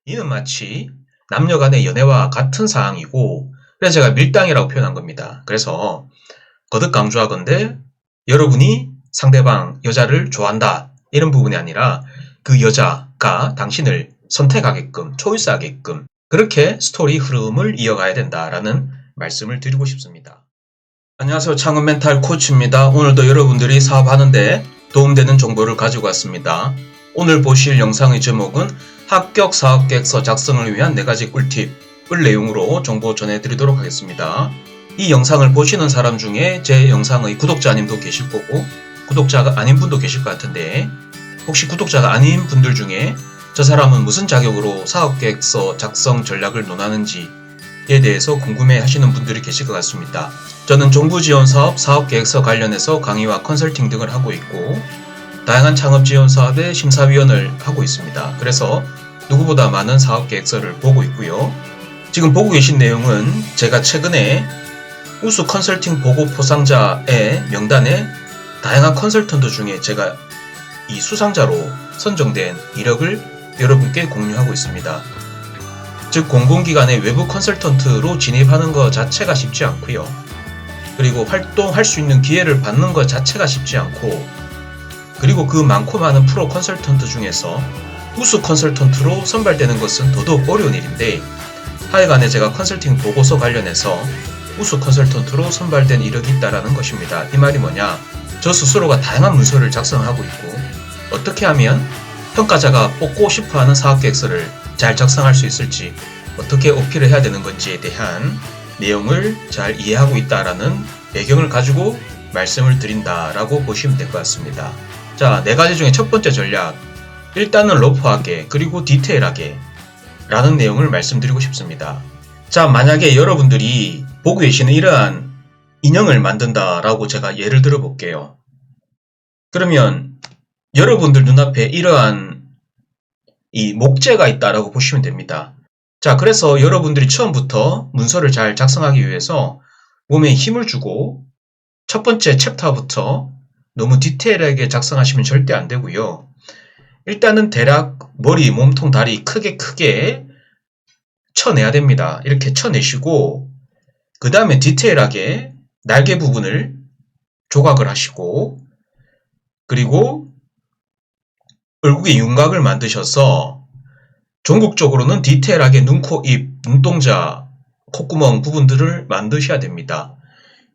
이는 마치 남녀 간의 연애와 같은 사항이고, 그래서 제가 밀당이라고 표현한 겁니다. 그래서 거듭 강조하건대 여러분이 상대방 여자를 좋아한다 이런 부분이 아니라 그 여자가 당신을 선택하게끔, 초이스하게끔 그렇게 스토리 흐름을 이어가야 된다라는 말씀을 드리고 싶습니다. 안녕하세요. 창업 멘탈 코치입니다. 오늘도 여러분들이 사업하는데 도움되는 정보를 가지고 왔습니다. 오늘 보실 영상의 제목은 합격 사업계획서 작성을 위한 4가지 꿀팁을 내용으로 정보 전해드리도록 하겠습니다. 이 영상을 보시는 사람 중에 제 영상의 구독자님도 계실 거고 구독자가 아닌 분도 계실 것 같은데, 혹시 구독자가 아닌 분들 중에 저 사람은 무슨 자격으로 사업계획서 작성 전략을 논하는지에 대해서 궁금해 하시는 분들이 계실 것 같습니다. 저는 정부지원사업, 사업계획서 관련해서 강의와 컨설팅 등을 하고 있고 다양한 창업지원사업의 심사위원을 하고 있습니다. 그래서 누구보다 많은 사업계획서를 보고 있고요. 지금 보고 계신 내용은 제가 최근에 우수 컨설팅 보고 포상자의 명단에 다양한 컨설턴트 중에 제가 이 수상자로 선정된 이력을 여러분께 공유하고 있습니다. 즉 공공기관의 외부 컨설턴트로 진입하는 것 자체가 쉽지 않고요. 그리고 활동할 수 있는 기회를 받는 것 자체가 쉽지 않고, 그리고 그 많고 많은 프로 컨설턴트 중에서 우수 컨설턴트로 선발되는 것은 더더욱 어려운 일인데, 하여간에 제가 컨설팅 보고서 관련해서 우수 컨설턴트로 선발된 이력이 있다라는 것입니다. 이 말이 뭐냐? 저 스스로가 다양한 문서를 작성하고 있고 어떻게 하면 평가자가 뽑고 싶어하는 사업계획서를 잘 작성할 수 있을지, 어떻게 어필을 해야 되는 건지에 대한 내용을 잘 이해하고 있다라는 배경을 가지고 말씀을 드린다라고 보시면 될 것 같습니다. 자, 4가지 중에 첫 번째 전략, 일단은 러프하게 그리고 디테일하게 라는 내용을 말씀드리고 싶습니다. 자, 만약에 여러분들이 보고 계시는 이러한 인형을 만든다라고 제가 예를 들어 볼게요. 그러면 여러분들 눈앞에 이러한 이 목재가 있다라고 보시면 됩니다. 자, 그래서 여러분들이 처음부터 문서를 잘 작성하기 위해서 몸에 힘을 주고 첫 번째 챕터부터 너무 디테일하게 작성하시면 절대 안 되고요. 일단은 대략 머리, 몸통, 다리 크게 쳐내야 됩니다. 이렇게 쳐내시고 그 다음에 디테일하게 날개 부분을 조각을 하시고, 그리고 얼굴에 윤곽을 만드셔서 전국적으로는 디테일하게 눈, 코, 입, 눈동자, 콧구멍 부분들을 만드셔야 됩니다.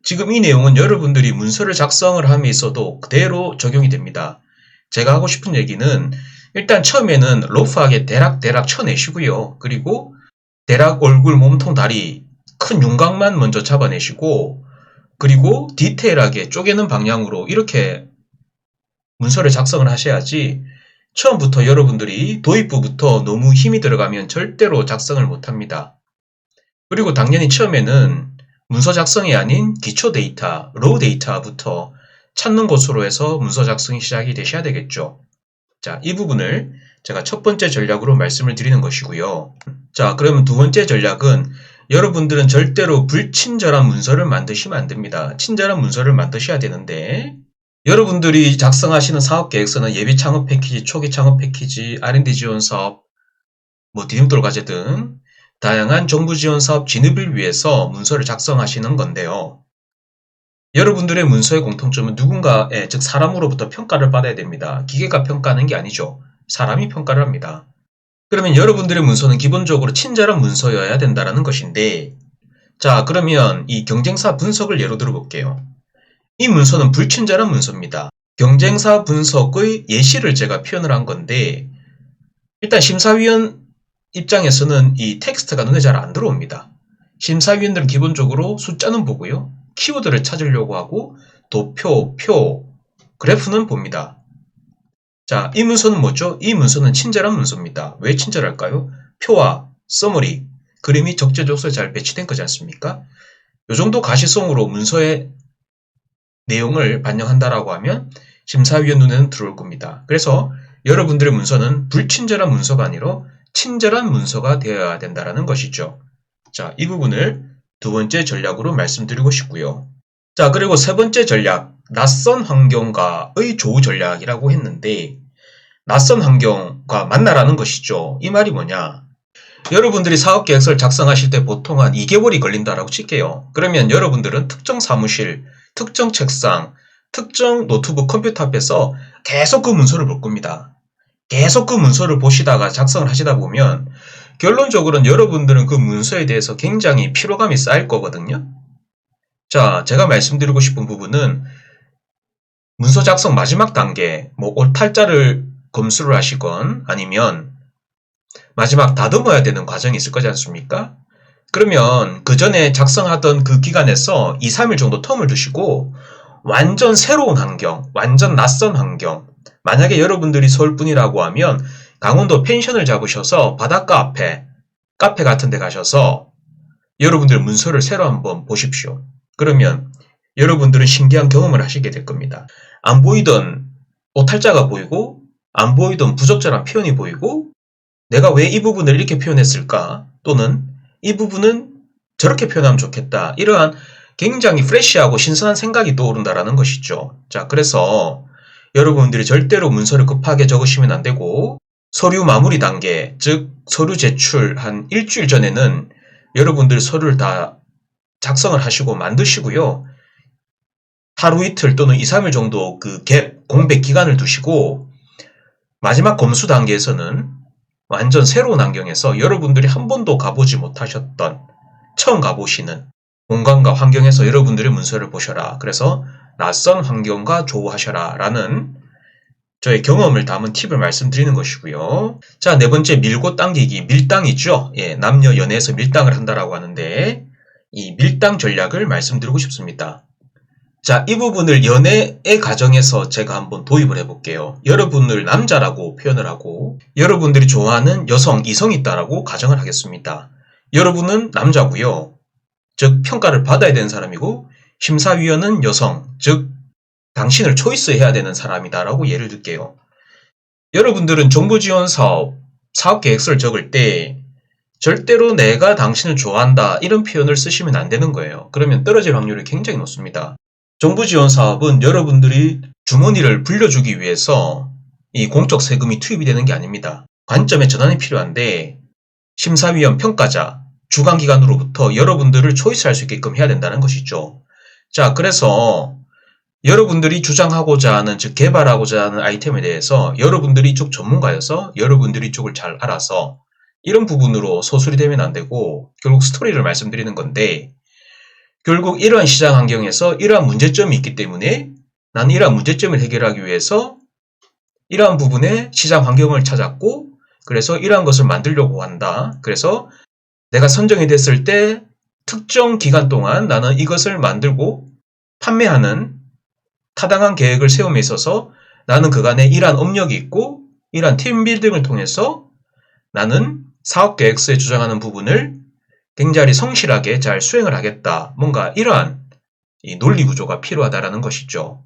지금 이 내용은 여러분들이 문서를 작성을 함에 있어도 그대로 적용이 됩니다. 제가 하고 싶은 얘기는 일단 처음에는 러프하게 대략 쳐내시고요. 그리고 대략 얼굴, 몸통, 다리 큰 윤곽만 먼저 잡아내시고, 그리고 디테일하게 쪼개는 방향으로 이렇게 문서를 작성을 하셔야지, 처음부터 여러분들이 도입부부터 너무 힘이 들어가면 절대로 작성을 못합니다. 그리고 당연히 처음에는 문서 작성이 아닌 기초 데이터, 로우 데이터부터 찾는 것으로 해서 문서 작성이 시작이 되셔야 되겠죠. 자, 이 부분을 제가 첫 번째 전략으로 말씀을 드리는 것이고요. 자, 그러면 두 번째 전략은, 여러분들은 절대로 불친절한 문서를 만드시면 안 됩니다. 친절한 문서를 만드셔야 되는데, 여러분들이 작성하시는 사업계획서는 예비 창업 패키지, 초기 창업 패키지, R&D 지원 사업, 디딤돌 과제 등 다양한 정부 지원 사업 진입을 위해서 문서를 작성하시는 건데요. 여러분들의 문서의 공통점은 누군가의, 즉 사람으로부터 평가를 받아야 됩니다. 기계가 평가하는 게 아니죠. 사람이 평가를 합니다. 그러면 여러분들의 문서는 기본적으로 친절한 문서여야 된다는 것인데, 자, 그러면 이 경쟁사 분석을 예로 들어 볼게요. 이 문서는 불친절한 문서입니다. 경쟁사 분석의 예시를 제가 표현을 한 건데, 일단 심사위원 입장에서는 이 텍스트가 눈에 잘 안 들어옵니다. 심사위원들은 기본적으로 숫자는 보고요. 키워드를 찾으려고 하고 도표, 표, 그래프는 봅니다. 자, 이 문서는 뭐죠? 이 문서는 친절한 문서입니다. 왜 친절할까요? 표와 서머리, 그림이 적재적소에 잘 배치된 거지 않습니까? 이 정도 가시성으로 문서의 내용을 반영한다라고 하면 심사위원 눈에는 들어올 겁니다. 그래서 여러분들의 문서는 불친절한 문서가 아니라 친절한 문서가 되어야 된다는 것이죠. 자, 이 부분을 두 번째 전략으로 말씀드리고 싶고요. 자, 그리고 세 번째 전략, 낯선 환경과의 조우 전략이라고 했는데, 낯선 환경과 만나라는 것이죠. 이 말이 뭐냐? 여러분들이 사업계획서를 작성하실 때 보통 한 2개월이 걸린다라고 칠게요. 그러면 여러분들은 특정 사무실, 특정 책상, 특정 노트북 컴퓨터 앞에서 계속 그 문서를 볼 겁니다. 계속 그 문서를 보시다가 작성을 하시다 보면 결론적으로는 여러분들은 그 문서에 대해서 굉장히 피로감이 쌓일 거거든요. 자, 제가 말씀드리고 싶은 부분은 문서 작성 마지막 단계, 뭐 오탈자를 검수를 하시건 아니면 마지막 다듬어야 되는 과정이 있을 거지 않습니까? 그러면 그 전에 작성하던 그 기간에서 2, 3일 정도 텀을 두시고 완전 새로운 환경, 완전 낯선 환경, 만약에 여러분들이 서울분이라고 하면 강원도 펜션을 잡으셔서 바닷가 앞에 카페 같은 데 가셔서 여러분들 문서를 새로 한번 보십시오. 그러면 여러분들은 신기한 경험을 하시게 될 겁니다. 안 보이던 오탈자가 보이고 안 보이던 부적절한 표현이 보이고 내가 왜 이 부분을 이렇게 표현했을까? 또는 이 부분은 저렇게 표현하면 좋겠다. 이러한 굉장히 프레시하고 신선한 생각이 떠오른다라는 것이죠. 자, 그래서 여러분들이 절대로 문서를 급하게 적으시면 안 되고 서류 마무리 단계, 즉 서류 제출 한 일주일 전에는 여러분들 서류를 다 작성을 하시고 만드시고요. 하루 이틀 또는 2, 3일 정도 그 갭, 공백 기간을 두시고 마지막 검수 단계에서는 완전 새로운 환경에서 여러분들이 한 번도 가보지 못하셨던 처음 가보시는 공간과 환경에서 여러분들의 문서를 보셔라. 그래서 낯선 환경과 조우하셔라 라는 저의 경험을 담은 팁을 말씀드리는 것이고요. 자, 네 번째 밀고 당기기, 밀당이죠. 예, 남녀 연애에서 밀당을 한다라고 하는데 이 밀당 전략을 말씀드리고 싶습니다. 자, 이 부분을 연애의 과정에서 제가 한번 도입을 해볼게요. 여러분을 남자라고 표현을 하고 여러분들이 좋아하는 여성, 이성이 있다라고 가정을 하겠습니다. 여러분은 남자고요. 즉 평가를 받아야 되는 사람이고 심사위원은 여성, 즉 당신을 초이스해야 되는 사람이다라고 예를 들게요. 여러분들은 정부지원사업, 사업계획서를 적을 때 절대로 내가 당신을 좋아한다 이런 표현을 쓰시면 안 되는 거예요. 그러면 떨어질 확률이 굉장히 높습니다. 정부지원사업은 여러분들이 주머니를 불려주기 위해서 이 공적 세금이 투입이 되는 게 아닙니다. 관점의 전환이 필요한데 심사위원 평가자, 주관기관으로부터 여러분들을 초이스할 수 있게끔 해야 된다는 것이죠. 자, 그래서 여러분들이 주장하고자 하는, 즉 개발하고자 하는 아이템에 대해서 여러분들이 이쪽 전문가여서 여러분들이 이쪽을 잘 알아서 이런 부분으로 소홀히 되면 안 되고 결국 스토리를 말씀드리는 건데 결국 이러한 시장 환경에서 이러한 문제점이 있기 때문에 나는 이러한 문제점을 해결하기 위해서 이러한 부분에 시장 환경을 찾았고 그래서 이러한 것을 만들려고 한다. 그래서 내가 선정이 됐을 때 특정 기간 동안 나는 이것을 만들고 판매하는 타당한 계획을 세움에 있어서 나는 그간에 이러한 업력이 있고 이러한 팀빌딩을 통해서 나는 사업계획서에 주장하는 부분을 굉장히 성실하게 잘 수행을 하겠다. 뭔가 이러한 이 논리 구조가 필요하다라는 것이죠.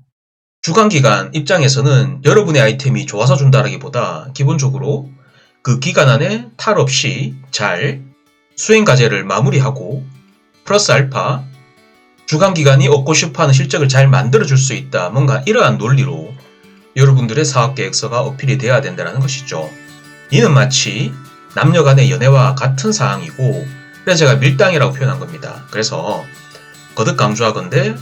주관기관 입장에서는 여러분의 아이템이 좋아서 준다라기보다 기본적으로 그 기간 안에 탈 없이 잘 수행 과제를 마무리하고 플러스 알파 주관기관이 얻고 싶어하는 실적을 잘 만들어줄 수 있다. 뭔가 이러한 논리로 여러분들의 사업계획서가 어필이 돼야 된다는 것이죠. 이는 마치 남녀 간의 연애와 같은 사항이고 그래서 제가 밀당이라고 표현한 겁니다. 그래서 거듭 강조하건대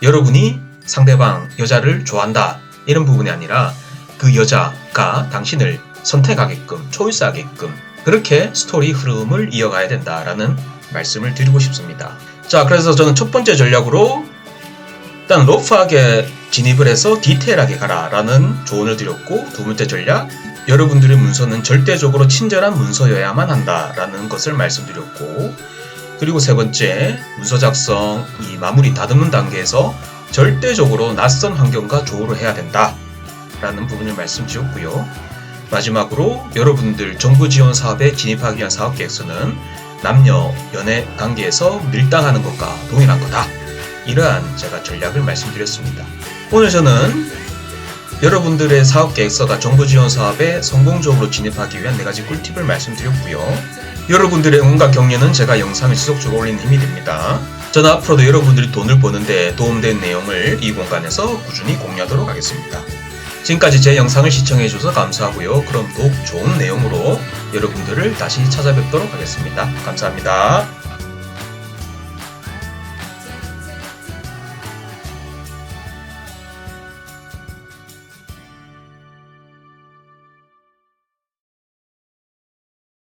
여러분이 상대방 여자를 좋아한다 이런 부분이 아니라 그 여자가 당신을 선택하게끔 초이스하게끔 그렇게 스토리 흐름을 이어가야 된다라는 말씀을 드리고 싶습니다. 자, 그래서 저는 첫 번째 전략으로 일단 러프하게 진입을 해서 디테일하게 가라 라는 조언을 드렸고 두 번째 전략 여러분들의 문서는 절대적으로 친절한 문서여야만 한다 라는 것을 말씀드렸고 그리고 세 번째 문서 작성 이 마무리 다듬는 단계에서 절대적으로 낯선 환경과 조우를 해야 된다 라는 부분을 말씀드렸고요. 마지막으로 여러분들 정부 지원 사업에 진입하기 위한 사업계획서는 남녀 연애 관계에서 밀당하는 것과 동일한 거다. 이러한 제가 전략을 말씀드렸습니다. 오늘 저는 여러분들의 사업계획서가 정부 지원 사업에 성공적으로 진입하기 위한 4가지 꿀팁을 말씀드렸고요. 여러분들의 응원과 격려는 제가 영상을 지속적으로 올리는 힘이 됩니다. 저는 앞으로도 여러분들이 돈을 버는데 도움된 내용을 이 공간에서 꾸준히 공유하도록 하겠습니다. 지금까지 제 영상을 시청해주셔서 감사하고요. 그럼 더욱 좋은 내용으로 여러분들을 다시 찾아뵙도록 하겠습니다. 감사합니다.